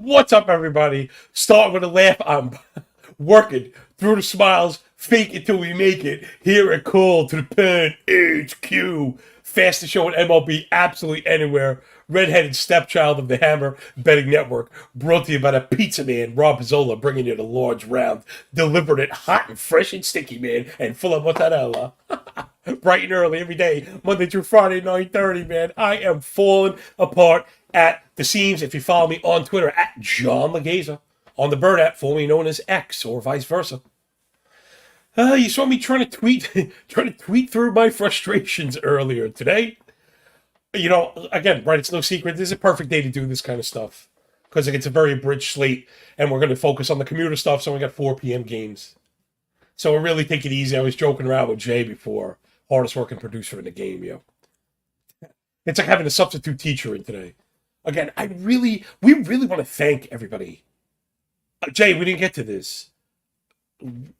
What's up, everybody? Start with a laugh. I'm working through the smiles, fake it till we make it. Here at Call to the Pen HQ. Fastest show in MLB, absolutely anywhere. Redheaded stepchild of the Hammer Betting Network. Brought to you by the pizza man, Rob Pizzola, bringing you the large round. Delivered it hot and fresh and sticky, man, and full of mozzarella. Bright and early every day, Monday through Friday, 9:30, man. I am falling apart at the seams. If you follow me on Twitter at John Laghezza, on the Bird app, formerly known as X, or vice versa. You saw me trying to tweet through my frustrations earlier today. You know, again, right, it's no secret. This is a perfect day to do this kind of stuff because it's a very abridged slate, and we're going to focus on the commuter stuff, so we got 4 p.m. games. So we'll really take it easy. I was joking around with Jay before, hardest working producer in the game, yo. It's like having a substitute teacher in today. Again, we really want to thank everybody. Jay, we didn't get to this.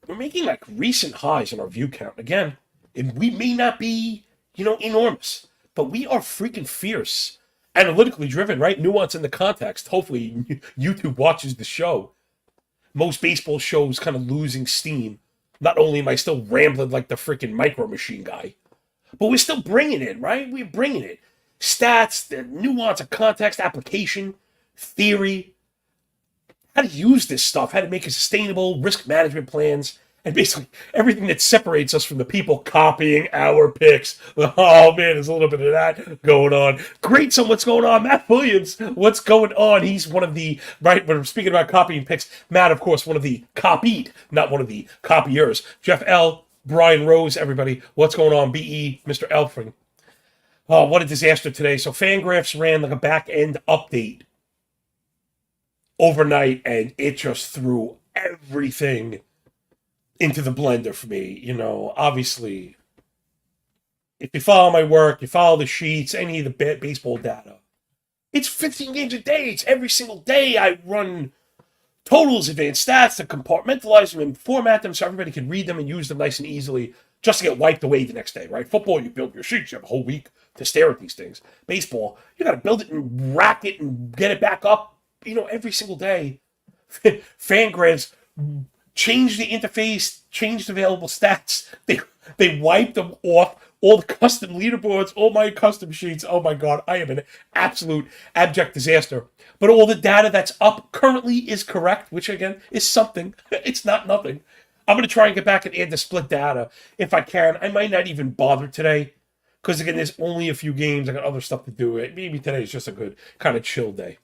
We're making like recent highs in our view count. Again, and we may not be, enormous, but we are freaking fierce. Analytically driven, right? Nuance in the context. Hopefully YouTube watches the show. Most baseball shows kind of losing steam. Not only am I still rambling like the freaking Micro Machine guy, but we're still bringing it, right? We're bringing it. Stats, the nuance of context, application, theory, how to use this stuff, how to make it sustainable, risk management plans, and basically everything that separates us from the people copying our picks. Oh, man, there's a little bit of that going on. Great, so what's going on? Matt Williams, what's going on? He's one of the, right, when we're speaking about copying picks, Matt, of course, one of the copied, not one of the copiers. Jeff L., Brian Rose, everybody, what's going on? B.E., Mr. Elfring. Oh, what a disaster today. So Fangraphs ran like a back-end update overnight, and it just threw everything into the blender for me. Obviously, if you follow my work, you follow the sheets, any of the baseball data, it's 15 games a day. It's every single day. I run totals, advanced stats to compartmentalize them and format them so everybody can read them and use them nice and easily just to get wiped away the next day, right? Football, you build your sheets. You have a whole week to stare at these things. Baseball, you got to build it and rack it and get it back up, every single day. Fangraphs changed the interface, changed available stats. They wiped them off. All the custom leaderboards, all my custom sheets. Oh my God, I am an absolute abject disaster. But all the data that's up currently is correct, which again is something. It's not nothing. I'm going to try and get back and add the split data if I can. I might not even bother today because, again, there's only a few games. I got other stuff to do. Maybe today is just a good kind of chill day.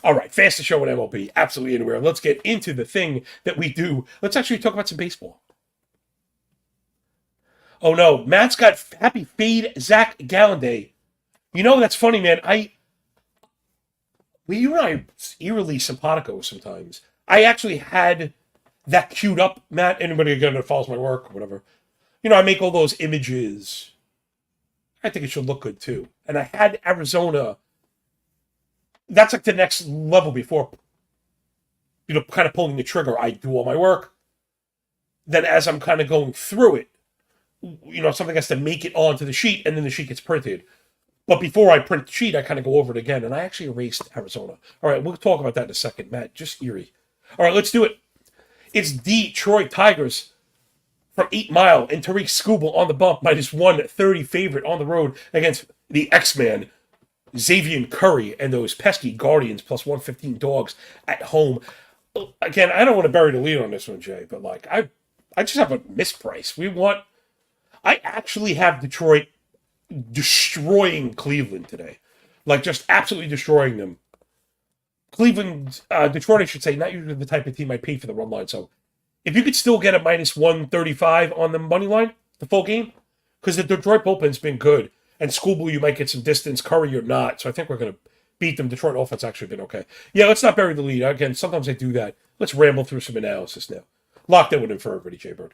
All right, fastest show in MLB, absolutely anywhere. Let's get into the thing that we do. Let's actually talk about some baseball. Oh, no, Matt's got happy fade Zach Gallen Day. That's funny, man. You and I eerily simpatico sometimes. I actually had that queued up, Matt. Anybody again that follows my work or whatever. I make all those images. I think it should look good too. And I had Arizona. That's like the next level before, kind of pulling the trigger. I do all my work. Then as I'm kind of going through it, something has to make it onto the sheet and then the sheet gets printed. But before I print the sheet, I kind of go over it again. And I actually erased Arizona. All right, we'll talk about that in a second, Matt. Just eerie. All right, let's do it. It's Detroit Tigers from 8 Mile and Tariq Skubal on the bump, -130 favorite on the road against the X-Man, Xavier Curry, and those pesky Guardians +115 dogs at home. Again, I don't want to bury the lead on this one, Jay, but I just have a misprice. I actually have Detroit destroying Cleveland today. Like, just absolutely destroying them. Detroit, I should say, not usually the type of team I pay for the run line. So if you could still get a minus 135 on the money line, the full game, because the Detroit bullpen's been good. And Schoolboy, you might get some distance. Curry, you're not. So I think we're going to beat them. Detroit offense actually been okay. Yeah, let's not bury the lead. Again, sometimes I do that. Let's ramble through some analysis now. Locked in with him for everybody, Jay Bird.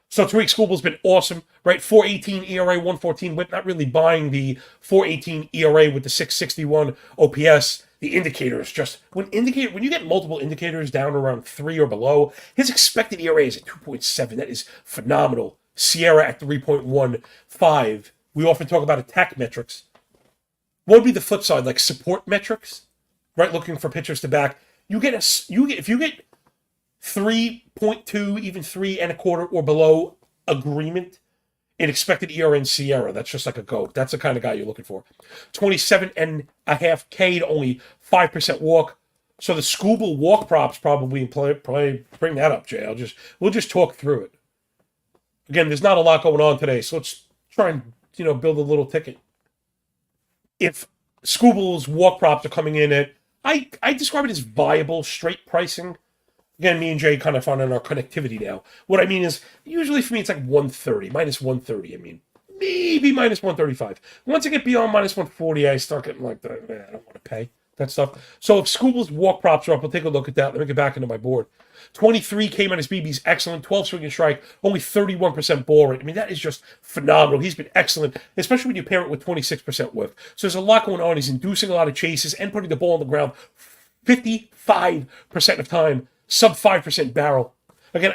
So Tariq Schoolboy's been awesome, right? 4.18 ERA, 114 whip. Not really buying the 4.18 ERA with the 661 OPS. The indicators just when you get multiple indicators down around 3 or below, his expected ERA is at 2.7. That is phenomenal. Sierra at 3.15. We often talk about attack metrics. What would be the flip side, like support metrics, right? Looking for pitchers to back. If you get 3.2, even 3.25 or below agreement in expected ERA in Sierra, that's just like a GOAT. That's the kind of guy you're looking for. 27.5 K to only 5% walk. So the Scooble walk props probably bring that up, Jay. We'll just talk through it. Again, there's not a lot going on today, so let's try and build a little ticket. If Scooble's walk props are coming in at, I describe it as viable straight pricing. Again, me and Jay kind of found our connectivity now. What I mean is, usually for me, it's like 130, minus 130. I mean, maybe minus 135. Once I get beyond minus 140, I start getting like, I don't want to pay that stuff. So if Scooble's walk props are up, we'll take a look at that. Let me get back into my board. 23 K minus BB's excellent. 12 swing and strike, only 31% ball rate. I mean, that is just phenomenal. He's been excellent, especially when you pair it with 26% whiff. So there's a lot going on. He's inducing a lot of chases and putting the ball on the ground 55% of time. Sub 5% barrel. Again,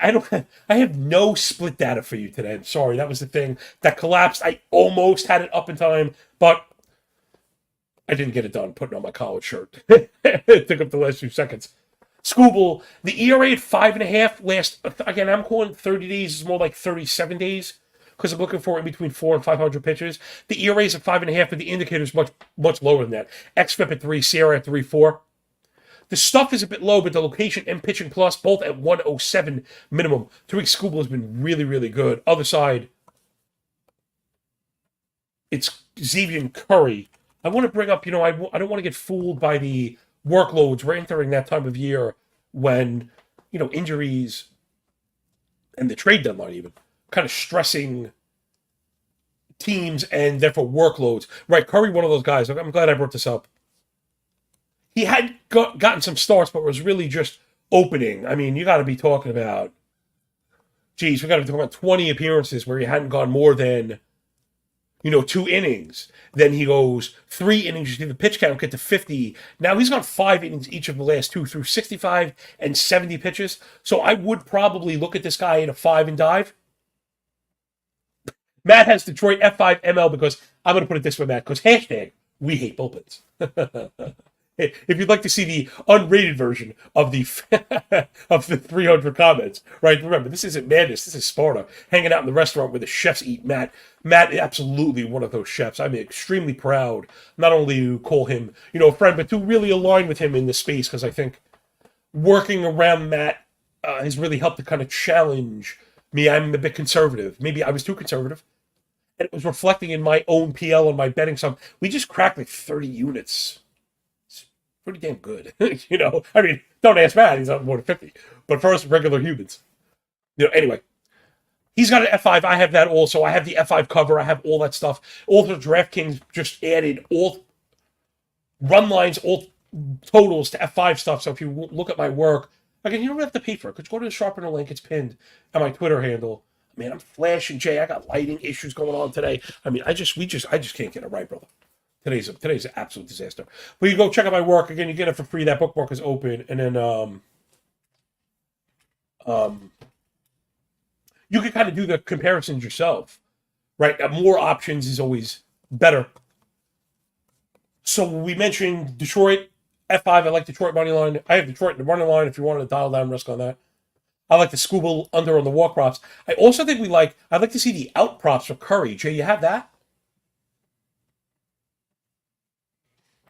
I have no split data for you today. I'm sorry, that was the thing that collapsed. I almost had it up in time, but I didn't get it done putting on my college shirt. It took up the last few seconds. Scooble, the ERA at 5.5 again, I'm calling 30 days is more like 37 days because I'm looking for in between 400 and 500 pitches. The ERA is at 5.5, but the indicator is much lower than that. XFIP at 3, Sierra at 3.4. The stuff is a bit low, but the location and pitching plus, both at 107 minimum. Tariq Schoolboy has been really, really good. Other side, it's Xavier and Curry. I want to bring up, I don't want to get fooled by the workloads. We're entering that time of year when, injuries and the trade deadline even kind of stressing teams and therefore workloads. Right, Curry, one of those guys. I'm glad I brought this up. He had gotten some starts, but was really just opening. I mean, you got to be talking about, we got to be talking about 20 appearances where he hadn't gone more than, 2 innings. Then he goes 3 innings, you see the pitch count get to 50. Now he's gone 5 innings each of the last 2 through 65 and 70 pitches. So I would probably look at this guy in a 5 and dive. Matt has Detroit F5 ML because, I'm going to put it this way, Matt, because hashtag, we hate bullpens. If you'd like to see the unrated version of the 300 comments, right? Remember, this isn't madness. This is Sparta. Hanging out in the restaurant where the chefs eat. Matt is absolutely one of those chefs. I'm extremely proud, not only to call him, a friend, but to really align with him in this space, because I think working around Matt has really helped to kind of challenge me. I'm a bit conservative. Maybe I was too conservative. And it was reflecting in my own PL and my betting sum. We just cracked like 30 units. Pretty damn good, I mean, don't ask Matt, he's up more than 50. But for us regular humans, anyway, he's got an F5. I have that also. I have the F5 cover. I have all that stuff. Also, DraftKings just added all run lines, all totals to F5 stuff. So if you look at my work, again, you don't have to pay for it. Just go to the sharpener link. It's pinned at my Twitter handle. Man, I'm flashing, Jay. I got lighting issues going on today. I mean, I just can't get it right, brother. Today's an absolute disaster. But you go check out my work. Again, you get it for free. That bookmark is open. And then you can kind of do the comparisons yourself, right? More options is always better. So we mentioned Detroit, F5. I like Detroit money line. I have Detroit in the running line if you wanted to dial down risk on that. I like the Scooble under on the walk props. I also think I'd like to see the out props for Curry. Jay, you have that?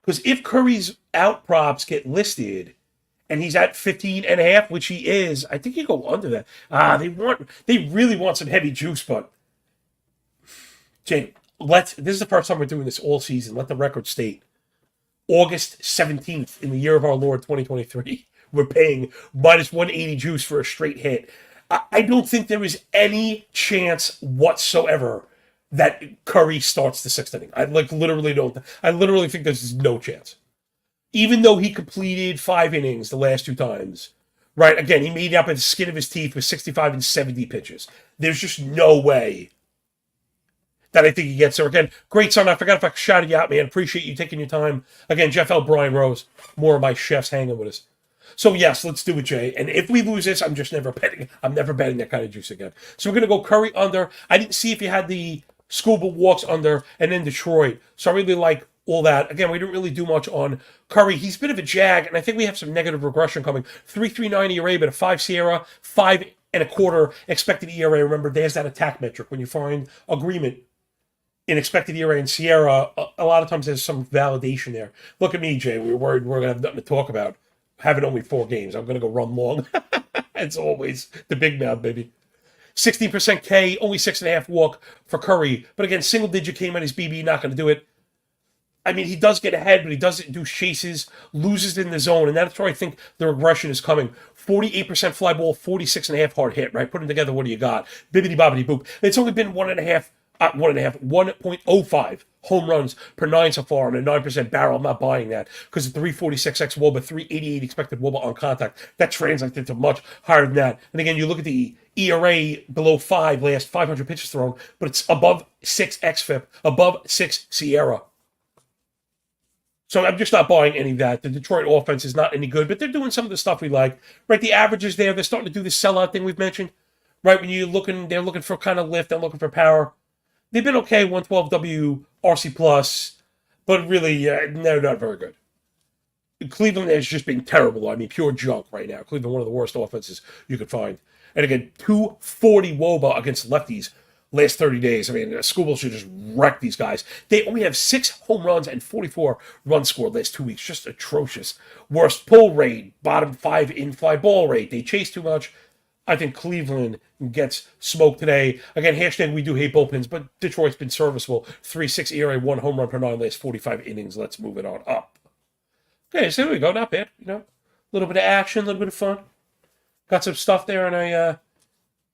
Because if Curry's out props get listed and he's at 15.5, which he is. I think you go under that. They really want some heavy juice, but Jay, this is the first time we're doing this all season. Let the record state. August 17th, in the year of our Lord 2023, we're paying minus 180 juice for a straight hit. I don't think there is any chance whatsoever that Curry starts the sixth inning. I literally don't. I literally think there's no chance. Even though he completed 5 innings the last 2 times, right? Again, he made it up at the skin of his teeth with 65 and 70 pitches. There's just no way that I think he gets there. Again, great son. I forgot if I shouted you out, man. Appreciate you taking your time. Again, Jeff L. Brian Rose, more of my chefs hanging with us. So yes, let's do it, Jay. And if we lose this, I'm never betting that kind of juice again. So we're gonna go Curry under. I didn't see if you had the Scuba walks under, and then Detroit. So I really like all that. Again, we didn't really do much on Curry. He's a bit of a jag, and I think we have some negative regression coming. 3.39 ERA, but a 5 Sierra, 5.25 expected ERA. Remember, there's that attack metric. When you find agreement in expected ERA and Sierra, a lot of times there's some validation there. Look at me, Jay. We were worried we're going to have nothing to talk about. Having only 4 games. I'm going to go run long. It's always the big mouth, baby. 16% K, only 6.5 walk for Curry. But again, single-digit K minus BB, not going to do it. I mean, he does get ahead, but he doesn't do chases, loses in the zone, and that's where I think the regression is coming. 48% fly ball, 46.5 hard hit, right? Putting together, what do you got? Bibbidi bobbidi boop. It's only been 1.05 home runs per 9 so far on a 9% barrel. I'm not buying that because the 346x WOBA, 388 expected WOBA on contact. That translates into much higher than that. And again, you look at the ERA below 5, last 500 pitches thrown, but it's above 6 xFIP, above 6 Sierra. So I'm just not buying any of that. The Detroit offense is not any good, but they're doing some of the stuff we like. Right, the averages there, they're starting to do the sellout thing we've mentioned. Right, when they're looking for kind of lift, they're looking for power. They've been okay, 112W, RC plus, but really, they're not very good. Cleveland has just been terrible. I mean, pure junk right now. Cleveland, one of the worst offenses you could find. And again, 240 WOBA against lefties last 30 days. I mean, Scooble should just wreck these guys. They only have 6 home runs and 44 runs scored last 2 weeks. Just atrocious. Worst pull rate, bottom 5 in-fly ball rate. They chase too much. I think Cleveland gets smoked today. Again, hashtag we do hate bullpens, but Detroit's been serviceable. 3.6 ERA, 1 home run per 9 last 45 innings. Let's move it on up. Okay, so there we go. Not bad. A little bit of action, a little bit of fun. Got some stuff there, and I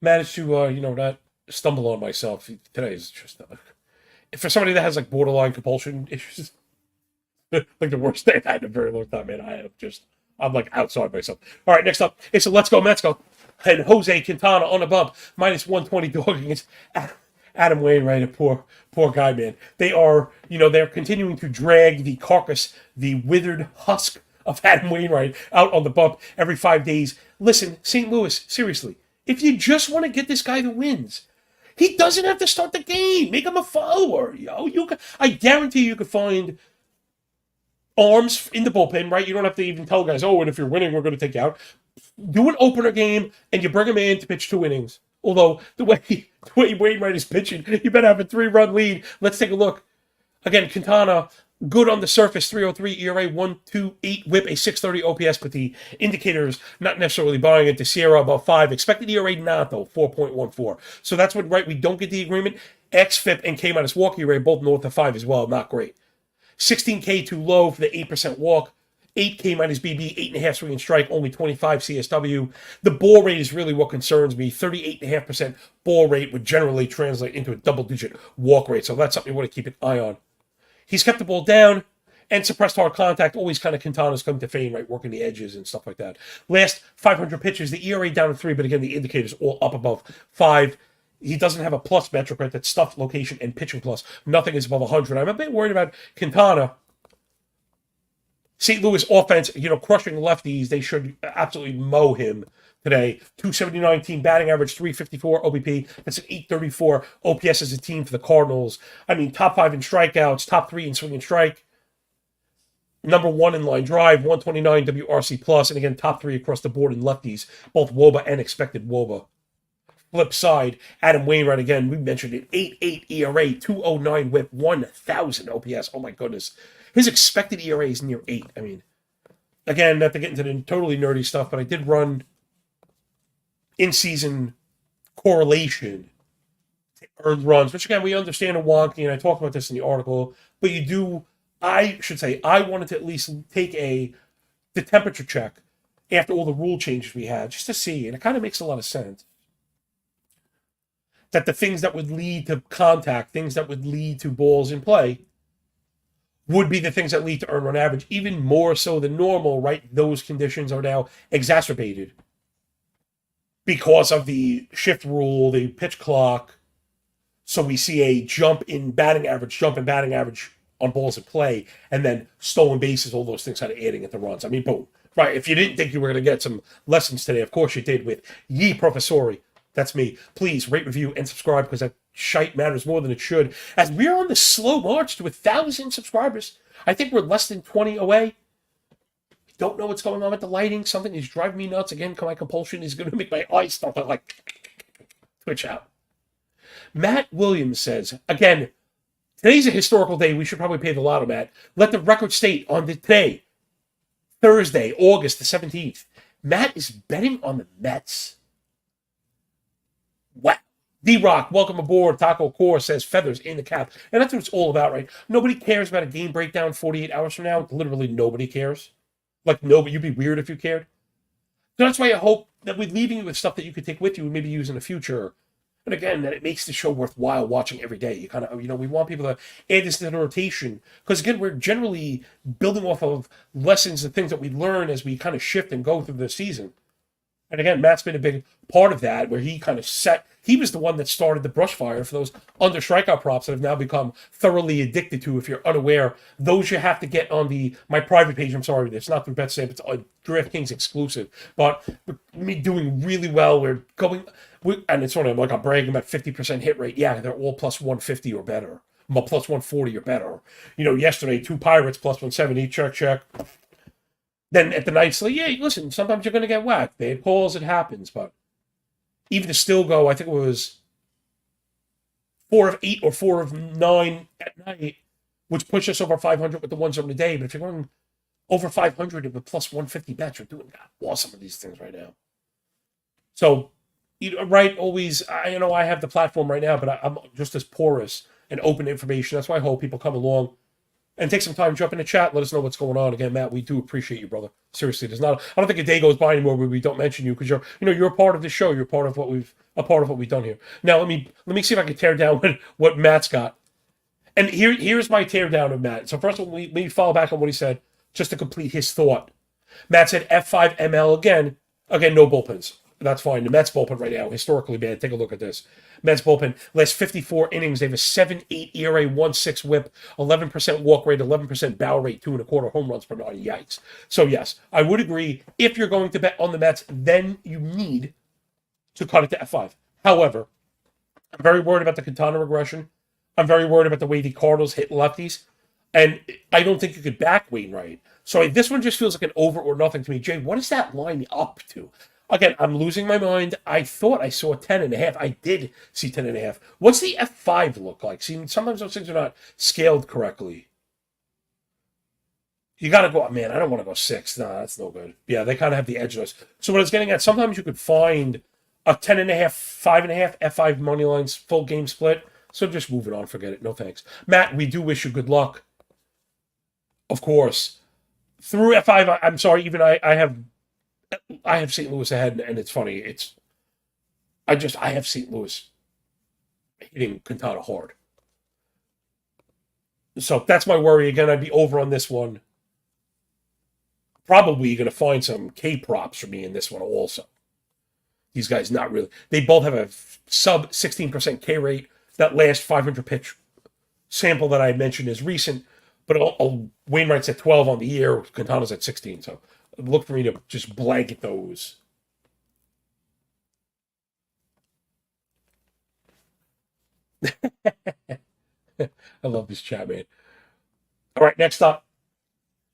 managed to, not stumble on myself. Today is just, for somebody that has, borderline compulsion issues, the worst day I've had in a very long time, man. I'm, outside myself. All right, next up, it's a Let's Go Mets Go. And Jose Quintana on the bump, minus 120 dog against Adam Wainwright, a poor guy, man. They are, they're continuing to drag the carcass, the withered husk of Adam Wainwright out on the bump every 5 days. Listen, St. Louis, seriously, if you just want to get this guy the wins, he doesn't have to start the game. Make him a follower, I guarantee you could find arms in the bullpen, right? You don't have to even tell guys, and if you're winning, we're going to take you out. Do an opener game, and you bring him in to pitch 2 innings. Although, the way Wainwright is pitching, you better have a 3-run lead. Let's take a look. Again, Quintana, good on the surface, 3.03 ERA, 1.28 whip, a 6.30 OPS, but the indicators not necessarily buying it. The Sierra about 5. Expected ERA not, though, 4.14. So that's what, right, we don't get the agreement. XFIP and K minus walk ERA, both north of 5 as well. Not great. 16K too low for the 8% walk. 8K minus BB, 8.5 swing and strike, only 25 CSW. The ball rate is really what concerns me. 38.5% ball rate would generally translate into a double-digit walk rate, so that's something you want to keep an eye on. He's kept the ball down and suppressed hard contact. Always kind of Quintana's come to fame, right, working the edges and stuff like that. Last 500 pitches, the ERA down to 3, but again, the indicators all up above 5. He doesn't have a plus metric, right? That's stuff, location, and pitching plus. Nothing is above 100. I'm a bit worried about Quintana. St. Louis offense, crushing lefties. They should absolutely mow him today. 279 team batting average, 354 OBP. That's an 834 OPS as a team for the Cardinals. I mean, top 5 in strikeouts, top 3 in swing and strike. Number 1 in line drive, 129 WRC plus, and again, top 3 across the board in lefties, both WOBA and expected WOBA. Flip side, Adam Wainwright, again, we mentioned it, 8.8 ERA, 209 whip, 1,000 OPS. Oh my goodness. His expected ERA is near 8. I mean, again, not to get into the totally nerdy stuff, but I did run in-season correlation to earned runs, which again, we understand are wonky, and I talk about this in the article, but you do, I should say, I wanted to at least take the temperature check after all the rule changes we had, just to see, and it kind of makes a lot of sense, that the things that would lead to contact, things that would lead to balls in play, would be the things that lead to earned run average, even more so than normal, right? Those conditions are now exacerbated because of the shift rule, the pitch clock. So we see a jump in batting average on balls in play, and then stolen bases, all those things kind of adding into runs. I mean, boom. Right, if you didn't think you were going to get some lessons today, of course you did with Ye Professori. That's me. Please rate, review, and subscribe, because that shite matters more than it should. As we're on the slow march to 1,000 subscribers, I think we're less than 20 away. Don't know what's going on with the lighting. Something is driving me nuts. Again, my compulsion is going to make my eyes start to twitch out. Matt Williams says, again, today's a historical day. We should probably pay the lotto, Matt. Let the record state on today, Thursday, August the 17th. Matt is betting on the Mets. Wow. D-Rock, welcome aboard. Taco Core says feathers in the cap. And that's what it's all about, right? Nobody cares about a game breakdown 48 hours from now. Literally nobody cares. Like, nobody. You'd be weird if you cared. So that's why I hope that we're leaving you with stuff that you could take with you and maybe use in the future. And again, that it makes the show worthwhile watching every day. You kind of, we want people to add this to the rotation. Because again, we're generally building off of lessons and things that we learn as we kind of shift and go through the season. And again, Matt's been a big part of that, where he kind of he was the one that started the brush fire for those under strikeout props that have now become thoroughly addicted to. If you're unaware, those you have to get on my private page. I'm sorry, it's not through BetStamp, it's a DraftKings exclusive. But me doing really well. And it's sort of like I'm bragging about 50% hit rate. Yeah, they're all plus 150 or better, plus 140 or better. Yesterday, 2 Pirates plus 170, check. Then at the night slate, yeah, listen, sometimes you're going to get whacked. Bad calls, it happens. But even to still go, I think it was 4 of 8 or 4 of 9 at night, which pushed us over 500 with the ones on the day. But if you're going over 500 with plus 150 bets, you're doing awesome of these things right now. So, right, always, I have the platform right now, but I'm just as porous and open information. That's why I hope people come along and take some time, jump in the chat, let us know what's going on. Again, Matt, we do appreciate you, brother. Seriously, I don't think a day goes by anymore where we don't mention you, because you're a part of the show. You're part of what we've done here. Now let me see if I can tear down what Matt's got. And here's my tear down of Matt. So first of all, let me follow back on what he said just to complete his thought. Matt said F5 ML again, no bullpens. That's fine. The Mets bullpen right now, historically bad. Take a look at this. Mets bullpen, last 54 innings, they have a 7.8 ERA, 1.6 whip, 11% walk rate, 11% barrel rate, 2.25 home runs per 9. Yikes. So yes, I would agree. If you're going to bet on the Mets, then you need to cut it to F5. However, I'm very worried about the Quintana regression. I'm very worried about the way the Cardinals hit lefties. And I don't think you could back Wainwright. So this one just feels like an over or nothing to me. Jay, what is that line up to? Again, I'm losing my mind. I thought I saw 10.5. I did see 10.5. What's the F5 look like? See, sometimes those things are not scaled correctly. You got to go, man, I don't want to go 6. No, that's no good. Yeah, they kind of have the edge of us. So what I was getting at, sometimes you could find a 10.5, 5.5, F5 money lines, full game split. So just moving on, forget it. No thanks. Matt, we do wish you good luck. Of course. Through F5, I'm sorry, even I have St. Louis ahead, and it's funny. I have St. Louis hitting Quintana hard. So that's my worry. Again, I'd be over on this one. Probably going to find some K props for me in this one also. These guys not really. They both have a sub 16% K rate. That last 500 pitch sample that I mentioned is recent, but Wainwright's at 12 on the year. Quintana's at 16. So look for me to just blanket those. I love this chat, man. All right, next up,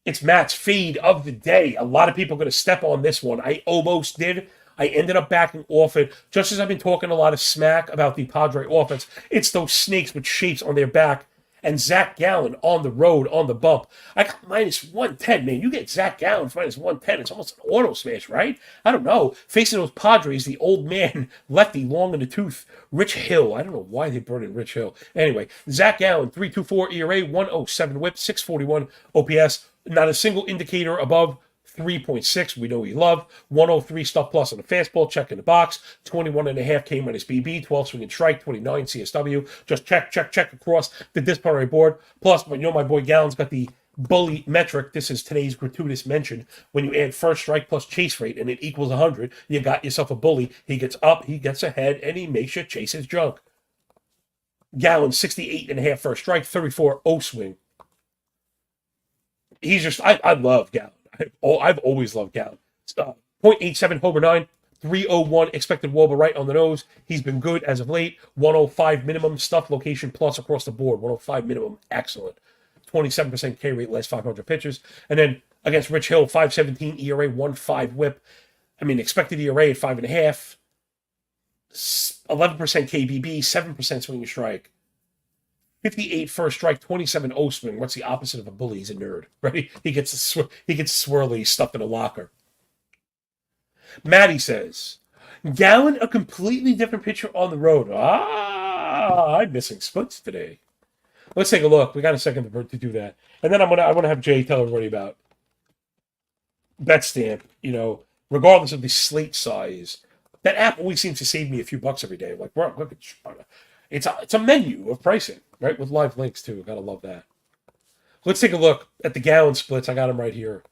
it's Matt's fade of the day. A lot of people are going to step on this one. I almost did. I ended up backing off it. Just as I've been talking a lot of smack about the Padre offense, it's those snakes with shapes on their back. And Zach Gallen on the road, on the bump. I got minus 110, man. You get Zach Gallen for minus 110. It's almost an auto smash, right? I don't know. Facing those Padres, the old man, lefty, long in the tooth, Rich Hill. I don't know why they brought in Rich Hill. Anyway, Zach Gallen, 3.24 ERA, 107 whip, 641 OPS. Not a single indicator above 3.6, we know we love. 103 stuff plus on the fastball, check in the box. 21.5 K minus BB, 12 swing and strike, 29 CSW. Just check across the disciplinary board. Plus, you know my boy Gallen's got the bully metric. This is today's gratuitous mention. When you add first strike plus chase rate and it equals 100, you got yourself a bully. He gets up, he gets ahead, and he makes you chase his junk. Gallen, 68.5 first strike, 34 O swing. He's just, I love Gallen. I've always loved Gallen. 0.87 homer 9, 301 expected WOBA right on the nose. He's been good as of late. 105 minimum stuff location plus across the board. 105 minimum, excellent. 27% K rate last 500 pitches. And then against Rich Hill, 5.17 ERA, 1.5 whip. I mean, expected ERA at 5.5. 11% KBB, 7% swing and strike. 58 first strike, 27 O swing. What's the opposite of a bully? He's a nerd, right? He gets swirly stuff in a locker. Maddie says, Gallen, a completely different pitcher on the road. I'm missing splits today. Let's take a look. We got a second to do that, and then I want to have Jay tell everybody about BetStamp. You know, regardless of the slate size, that app always seems to save me a few bucks every day. I'm like, look at. It's a menu of pricing, right? With live links, too. Gotta love that. Let's take a look at the Gallen splits. I got him right here.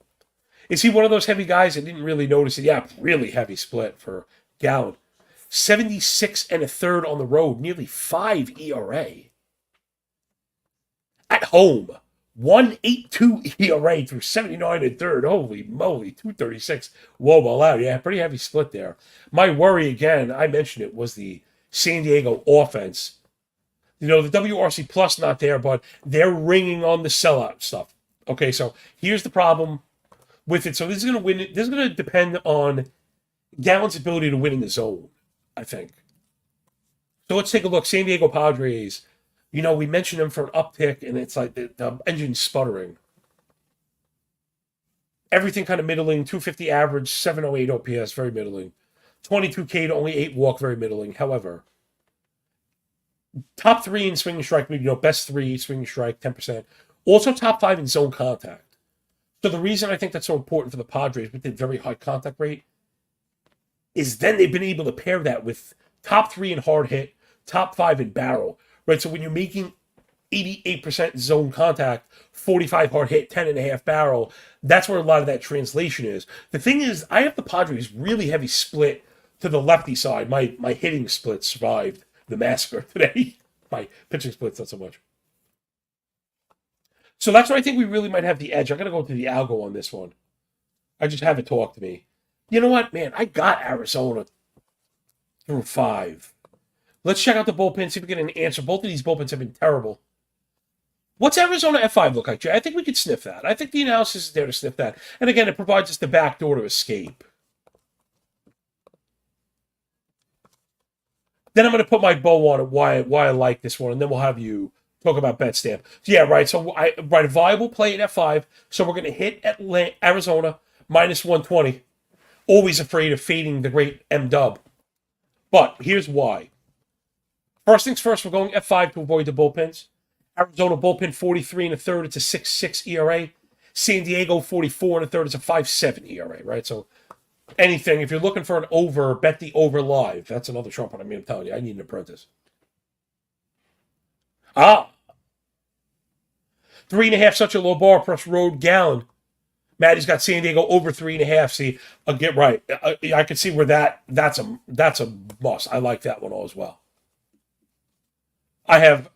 Is he one of those heavy guys? I didn't really notice it. Yeah, really heavy split for Gallen. 76 and a third on the road. Nearly 5 ERA. At home. 1.82 ERA through 79 and third. Holy moly. 236. Whoa, allowed. Yeah, pretty heavy split there. My worry, again, I mentioned it, was the San Diego offense. You know, the WRC plus not there, but they're ringing on the sellout stuff. Okay, so here's the problem with it. So this is going to win. This is going to depend on Gallen's ability to win in the zone, I think. So let's take a look. San Diego Padres. You know, we mentioned them for an uptick, and it's like the engine's sputtering. Everything kind of middling. 250 average, 708 OPS, very middling. 22K to only 8 walk, very middling. However, top 3 in swing and strike, you know, best 3 swing and strike, 10%. Also top 5 in zone contact. So the reason I think that's so important for the Padres with the very high contact rate is then they've been able to pair that with top 3 in hard hit, top 5 in barrel, right? So when you're making 88% zone contact, 45 hard hit, 10.5 barrel, that's where a lot of that translation is. The thing is, I have the Padres really heavy split to the lefty side. My hitting split survived the massacre today. My pitching splits, not so much. So that's where I think we really might have the edge. I'm going to go to the algo on this one. I just have it talk to me. You know what, man? I got Arizona through 5. Let's check out the bullpen, see if we get an answer. Both of these bullpens have been terrible. What's Arizona F5 look like, Jay? I think we could sniff that. I think the analysis is there to sniff that. And again, it provides us the back door to escape. Then I'm going to put my bow on it, why I like this one, and then we'll have you talk about BetStamp. So yeah, right. So I write a viable play at F5. So we're going to hit Arizona minus 120. Always afraid of fading the great M-Dub. But here's why. First things first, we're going F5 to avoid the bullpens. Arizona bullpen 43 and a third. It's a 6.6 ERA. San Diego 44 and a third. It's a 5.7 ERA, right? So anything, if you're looking for an over, bet the over live. That's another Trump one. I mean, I'm telling you, I need an apprentice. 3.5, such a low bar, plus road Gallen. Maddie's got San Diego over 3.5. See, I'll get right. I can see where that's a must. I like that one all as well. I have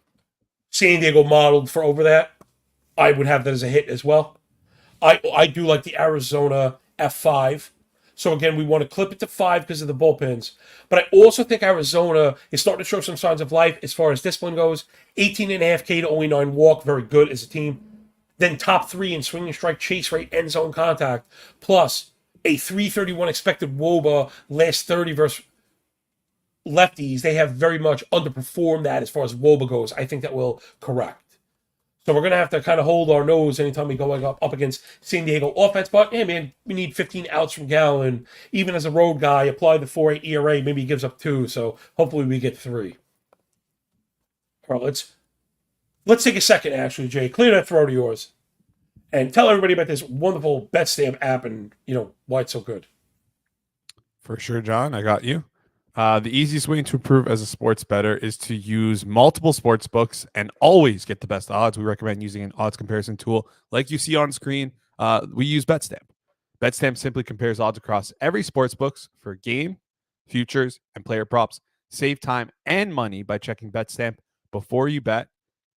San Diego modeled for over that. I would have that as a hit as well. I do like the Arizona F5. So again, we want to clip it to 5 because of the bullpens. But I also think Arizona is starting to show some signs of life as far as discipline goes. 18.5K to only 9 walk, very good as a team. Then top 3 in swing and strike, chase rate, end zone contact. Plus a 331 expected WOBA last 30 versus lefties. They have very much underperformed that as far as WOBA goes. I think that will correct. So we're going to have to kind of hold our nose anytime we go up against San Diego offense. But, hey, man, we need 15 outs from Gallen. Even as a road guy, apply the 4.8 ERA. Maybe he gives up 2, so hopefully we get 3. All right, let's take a second, actually, Jay. Clear that throat of yours. And tell everybody about this wonderful BetStamp app and, why it's so good. For sure, John. I got you. The easiest way to improve as a sports bettor is to use multiple sports books and always get the best odds. We recommend using an odds comparison tool like you see on screen. We use BetStamp. BetStamp simply compares odds across every sports books for game, futures, and player props. Save time and money by checking BetStamp before you bet.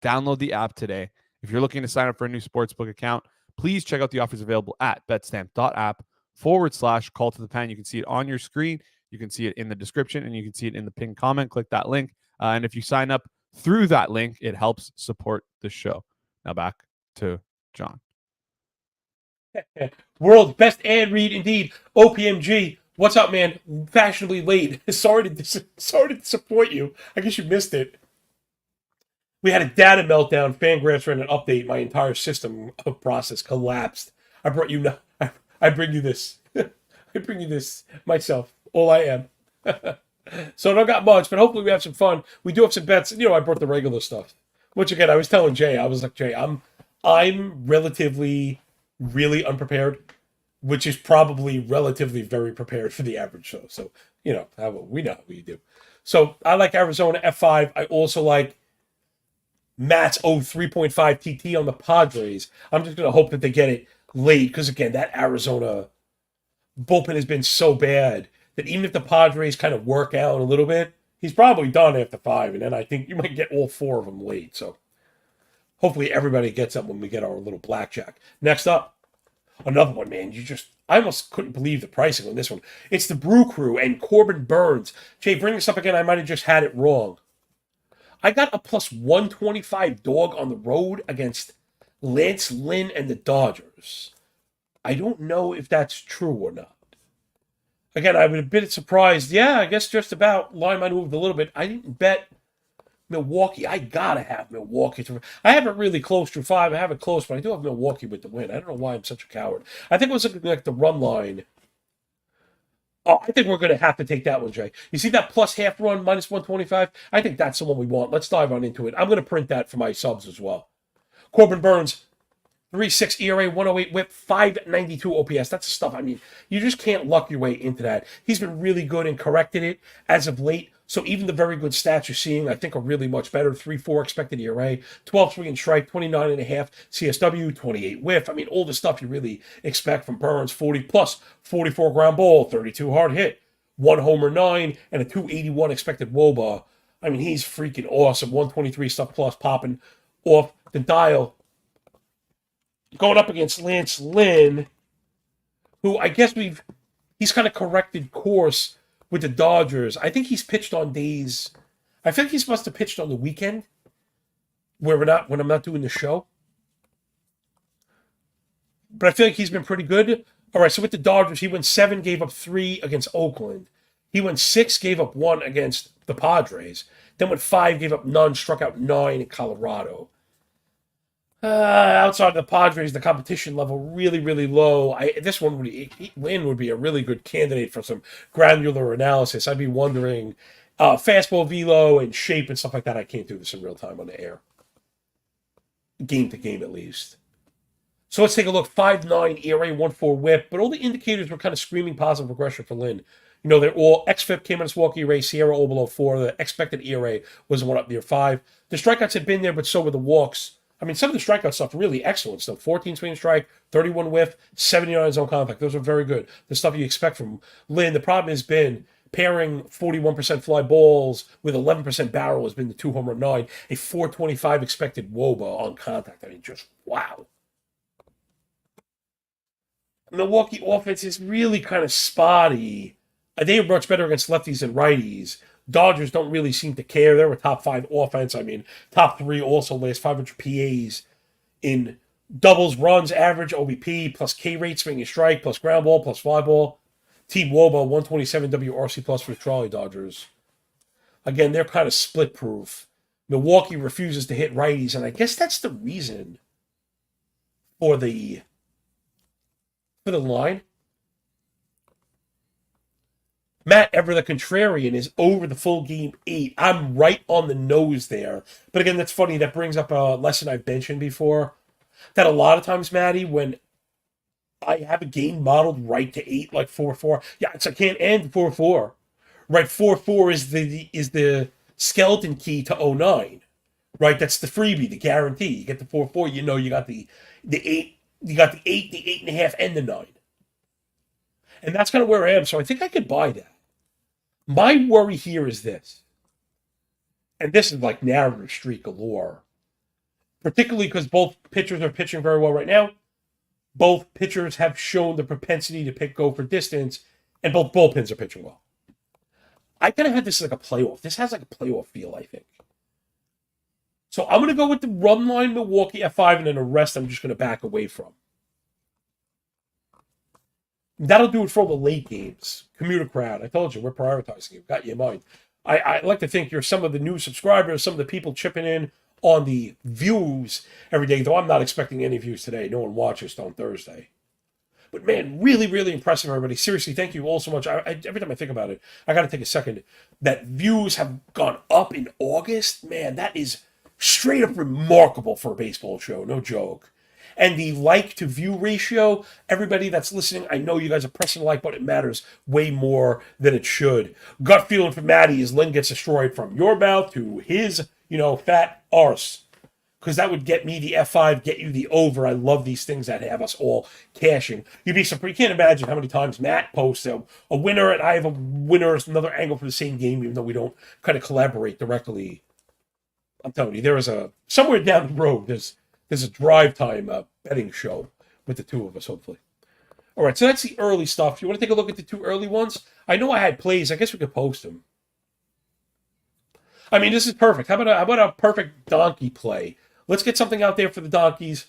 Download the app today. If you're looking to sign up for a new sportsbook account, please check out the offers available at betstamp.app/call to the pen. You can see it on your screen. You can see it in the description, and you can see it in the pinned comment. Click that link. And if you sign up through that link, it helps support the show. Now back to John. World's best ad read indeed. OPMG. What's up, man? Fashionably late. Sorry to disappoint you. I guess you missed it. We had a data meltdown. Fangraphs ran an update. My entire system process collapsed. I bring you this. I bring you this myself. All I am. So I don't got much, but hopefully we have some fun. We do have some bets. I brought the regular stuff. Once again, I was telling Jay, I was like, Jay, I'm relatively really unprepared, which is probably relatively very prepared for the average show. So, we know how we do. So I like Arizona F5. I also like Matt's 3.5 TT on the Padres. I'm just going to hope that they get it late because, again, that Arizona bullpen has been so bad that even if the Padres kind of work out a little bit, he's probably done after 5, and then I think you might get all 4 of them late. So hopefully everybody gets up when we get our little blackjack. Next up, another one, man. I almost couldn't believe the pricing on this one. It's the Brew Crew and Corbin Burns. Jay, bring this up again. I might have just had it wrong. I got a plus 125 dog on the road against Lance Lynn and the Dodgers. I don't know if that's true or not. Again, I was a bit surprised. Yeah, I guess just about line might moved a little bit. I didn't bet Milwaukee. I gotta have Milwaukee. I have it really close to 5. I have it close, but I do have Milwaukee with the win. I don't know why I'm such a coward. I think it was like the run line. Oh, I think we're going to have to take that one, Jay. You see that plus half run, minus 125? I think that's the one we want. Let's dive on into it. I'm going to print that for my subs as well. Corbin Burns, 3.6 ERA, 108 whip, 592 OPS. That's the stuff. I mean, you just can't luck your way into that. He's been really good and corrected it as of late. So even the very good stats you're seeing, I think, are really much better. 3.4 expected ERA, 12 swing and strike, 29.5 CSW, 28 whiff. I mean, all the stuff you really expect from Burns. 40 plus, 44 ground ball, 32 hard hit, 1 homer 9, and a 281 expected WOBA. I mean, he's freaking awesome. 123 stuff plus popping off the dial. Going up against Lance Lynn, who I guess he's kind of corrected course with the Dodgers. I think he's pitched on days. I think he's supposed to pitched on the weekend when I'm not doing the show. But I feel like he's been pretty good. All right, so with the Dodgers, he went 7, gave up 3 against Oakland. He went 6, gave up 1 against the Padres. Then went 5, gave up none, struck out 9 in Colorado. Outside of the Padres, the competition level really, really low. This one Lynn would be a really good candidate for some granular analysis. I'd be wondering fastball velo and shape and stuff like that. I can't do this in real time on the air. Game to game, at least. So let's take a look. 5.9 ERA, 1.4 whip. But all the indicators were kind of screaming positive regression for Lynn. They're all XFIP came on his walk ERA, Sierra all below 4. The expected ERA was one up near 5. The strikeouts had been there, but so were the walks. I mean, some of the strikeout stuff really excellent stuff. 14 swing and strike, 31 whiff, 79 zone contact. Those are very good. The stuff you expect from Lynn. The problem has been pairing 41% fly balls with 11% barrel has been the 2 homer 9, a 425 expected WOBA on contact. I mean, just wow. Milwaukee offense is really kind of spotty. They were much better against lefties and righties. Dodgers don't really seem to care. They're a top 5 offense. I mean, top 3 also last 500 PAs in doubles, runs, average, OBP, plus K rate, swing and strike, plus ground ball, plus fly ball. Team WOBA, 127 WRC plus for the Trolley Dodgers. Again, they're kind of split proof. Milwaukee refuses to hit righties, and I guess that's the reason for the line. Matt Ever, the contrarian, is over the full game 8. I'm right on the nose there. But again, that's funny. That brings up a lesson I've mentioned before. That a lot of times, Maddie, when I have a game modeled right to 8, like 4-4, yeah, I can't end 4-4. Right, 4-4 is the skeleton key to 09. Right, that's the freebie, the guarantee. You get the 4-4, you know you got the 8, you got the 8, the 8.5, and the 9. And that's kind of where I am. So I think I could buy that. My worry here is this, and this is like narrative streak galore, particularly because both pitchers are pitching very well right now. Both pitchers have shown the propensity to go for distance, and both bullpens are pitching well. I kind of had this like a playoff. This has like a playoff feel, I think. So I'm going to go with the run line Milwaukee at 5, and then the rest I'm just going to back away from. That'll do it for all the late games. Commuter crowd. I told you, we're prioritizing you. Got you in mind. I like to think you're some of the new subscribers, some of the people chipping in on the views every day, though I'm not expecting any views today. No one watches on Thursday. But man, really, really impressive, everybody. Seriously, thank you all so much. Every time I think about it, I got to take a second. That views have gone up in August. Man, that is straight up remarkable for a baseball show. No joke. And the like to view ratio, everybody that's listening, I know you guys are pressing the like button. It matters way more than it should. Gut feeling for Maddie is Lynn gets destroyed from your mouth to his, fat arse. Because that would get me the F5, get you the over. I love these things that have us all cashing. You'd be surprised. You can't imagine how many times Matt posts a winner and I have a winner as another angle for the same game, even though we don't kind of collaborate directly. I'm telling you, there is somewhere down the road, there's a drive time betting show with the two of us, hopefully. All right, so that's the early stuff. You want to take a look at the two early ones? I know I had plays. I guess we could post them. I mean, this is perfect. How about a perfect donkey play? Let's get something out there for the donkeys.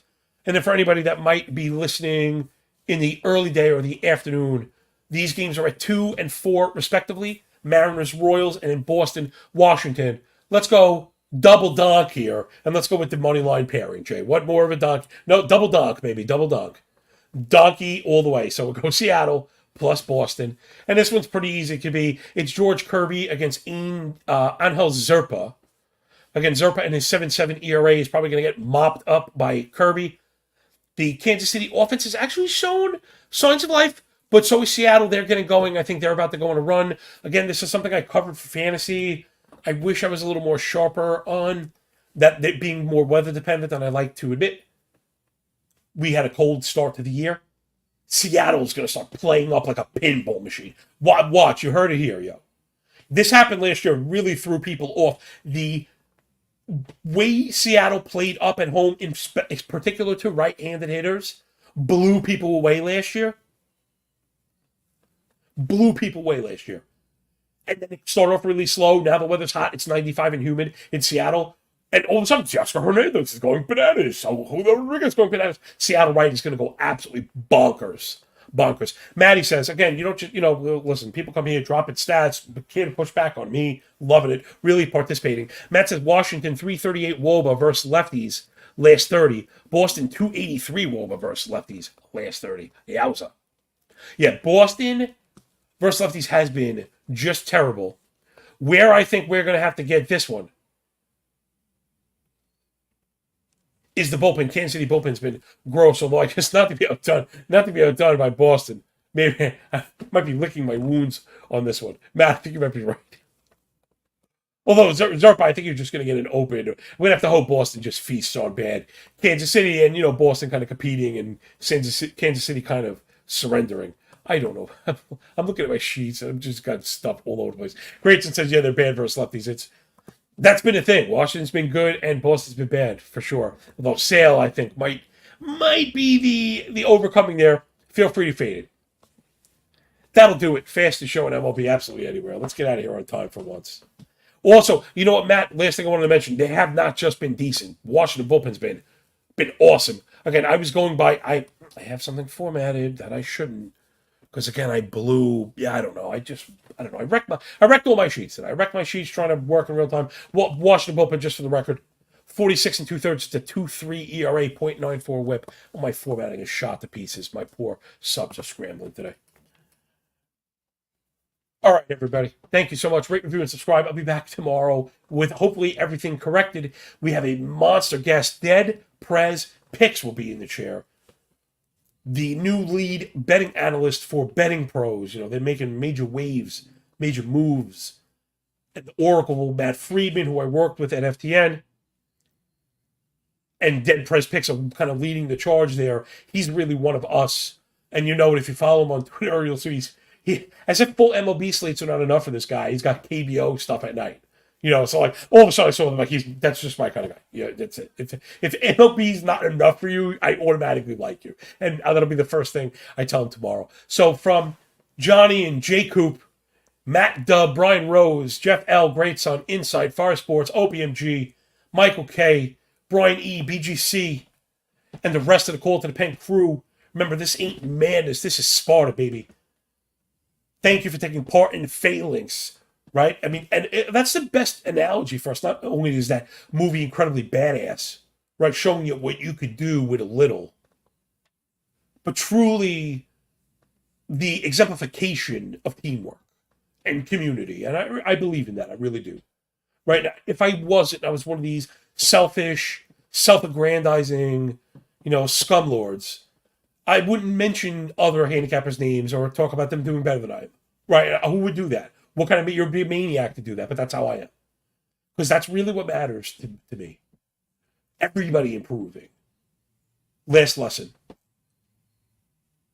And then for anybody that might be listening in the early day or the afternoon, these games are at 2 and 4, respectively. Mariners, Royals, and in Boston, Washington. Let's go double donk here, and let's go with the money line pairing, Jay. What more of a donk? No, double donk, maybe. Double donk. Donkey all the way. So we'll go Seattle plus Boston. And this one's pretty easy. It's George Kirby against Angel Zerpa. Again, Zerpa and his 7.7 ERA is probably going to get mopped up by Kirby. The Kansas City offense has actually shown signs of life, but so is Seattle. They're getting going. I think they're about to go on a run. Again, this is something I covered for fantasy. I wish I was a little more sharper on that being more weather dependent than I like to admit. We had a cold start to the year. Seattle's going to start playing up like a pinball machine. Watch, you heard it here, yo. This happened last year, really threw people off. The way Seattle played up at home, in particular to right-handed hitters, blew people away last year. And then it started off really slow. Now the weather's hot. It's 95 and humid in Seattle. And all of a sudden, Teoscar Hernandez is going bananas. So Julio Rodriguez is going bananas. Seattle right is going to go absolutely bonkers. Maddie says, again, you don't just, listen, people come here dropping stats, but can't push back on me. Loving it. Really participating. Matt says, Washington 338 WOBA versus lefties last 30. Boston 283 WOBA versus lefties last 30. Yowza. Yeah, Boston versus lefties has been just terrible. Where I think we're going to have to get this one is the bullpen. Kansas City bullpen's been gross, although I guess not to be outdone by Boston. Maybe I might be licking my wounds on this one. Matt, I think you might be right. Although Zerpa, I think you're just going to get an open. We're going to have to hope Boston just feasts on bad. Kansas City and, Boston kind of competing and Kansas City kind of surrendering. I don't know. I'm looking at my sheets and I've just got stuff all over the place. Grayson says, yeah, they're bad versus lefties. That's been a thing. Washington's been good and Boston's been bad for sure. Although Sale, I think, might be the overcoming there. Feel free to fade it. That'll do it. Fastest show in MLB absolutely anywhere. Let's get out of here on time for once. Also, you know what, Matt? Last thing I wanted to mention, they have not just been decent. Washington bullpen's been awesome. Again, I was going by, I have something formatted that I shouldn't. Because again, I blew. Yeah, I don't know. I don't know. I wrecked all my sheets today. I wrecked my sheets trying to work in real time. Well, Washington bullpen, just for the record, 46 and 2/3 to 2.3 ERA, 0.94 WHIP. Well, my formatting is shot to pieces. My poor subs are scrambling today. All right, everybody. Thank you so much. Rate, review, and subscribe. I'll be back tomorrow with hopefully everything corrected. We have a monster guest. Dead Prez Picks will be in the chair. The new lead betting analyst for betting pros. You know, they're making major waves, major moves. And the Oracle, Matt Friedman, who I worked with at FTN, and Dead Prez Picks are kind of leading the charge there. He's really one of us. And you know it, if you follow him on Twitter, you'll see as if full MLB slates are not enough for this guy. He's got KBO stuff at night. You know, so like all of a sudden I saw him like that's just my kind of guy. Yeah, that's it. If MLB is not enough for you, I automatically like you. And that'll be the first thing I tell him tomorrow. So from Johnny and Jay Coop, Matt Dubb, Brian Rose, Jeff L, Great Son, Inside, Fire Sports, OPMG, Michael K, Brian E, BGC, and the rest of the Call to the Pen crew. Remember, this ain't madness. This is Sparta, baby. Thank you for taking part in Phalanx, right? I mean, and that's the best analogy for us. Not only is that movie incredibly badass, right? Showing you what you could do with a little, but truly the exemplification of teamwork and community. And I believe in that. I really do. Right? If I wasn't, I was one of these selfish, self-aggrandizing, scumlords, I wouldn't mention other handicappers' names or talk about them doing better than I am. Right? Who would do that? What kind of you'd be a maniac to do that? But that's how I am. Because that's really what matters to me. Everybody improving. Last lesson.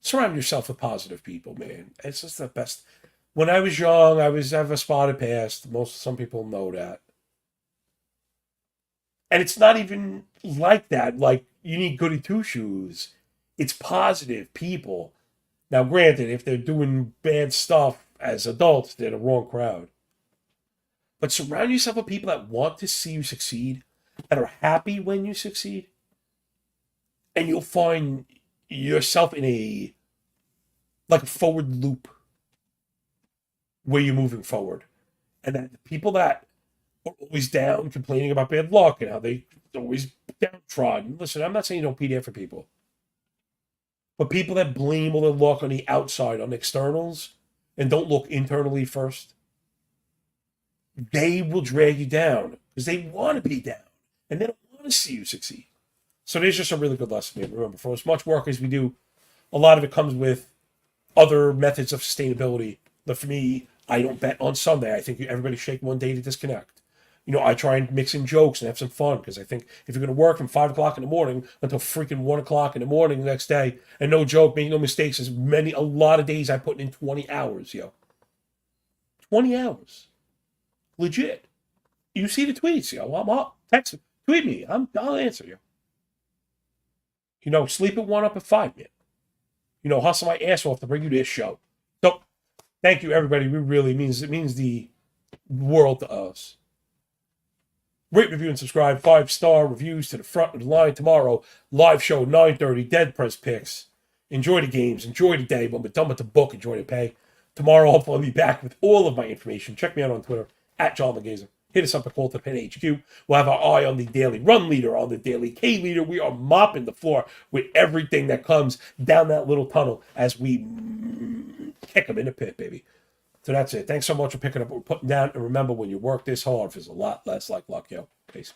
Surround yourself with positive people, man. It's just the best. When I was young, I have a spotted past. Some people know that. And it's not even like that. Like, you need goody two-shoes. It's positive people. Now, granted, if they're doing bad stuff as adults, they're the wrong crowd. But surround yourself with people that want to see you succeed, that are happy when you succeed, and you'll find yourself in a forward loop where you're moving forward. And that the people that are always down, complaining about bad luck and how they're always downtrodden. Listen, I'm not saying you don't be there for people. But people that blame all their luck on the outside, on externals, and don't look internally first, they will drag you down because they want to be down and they don't want to see you succeed. So there's just a really good lesson here. Remember, for as much work as we do, a lot of it comes with other methods of sustainability. But for me, I don't bet on Sunday. I think everybody should take one day to disconnect. I try and mix in jokes and have some fun because I think if you're going to work from 5 o'clock in the morning until freaking 1 o'clock in the morning the next day, and no joke, make no mistakes, a lot of days I put in 20 hours, 20 hours. Legit. You see the tweets, I'm up. Text me. Tweet me. I'll answer you. Sleep at 1, up at 5, man. Hustle my ass off to bring you this show. So, thank you, everybody. It means the world to us. Rate, review, and subscribe. 5-star reviews to the front of the line tomorrow. Live show, 9:30, Dead Prez Picks. Enjoy the games. Enjoy the day. When we're done with the book, enjoy the pay. Tomorrow, hopefully, I'll be back with all of my information. Check me out on Twitter, at John Laghezza. Hit us up at Call to Pen HQ. We'll have our eye on the daily run leader, on the daily K leader. We are mopping the floor with everything that comes down that little tunnel as we kick them in the pit, baby. So that's it. Thanks so much for picking up what we're putting down. And remember, when you work this hard, there's a lot less like luck, yo. Peace.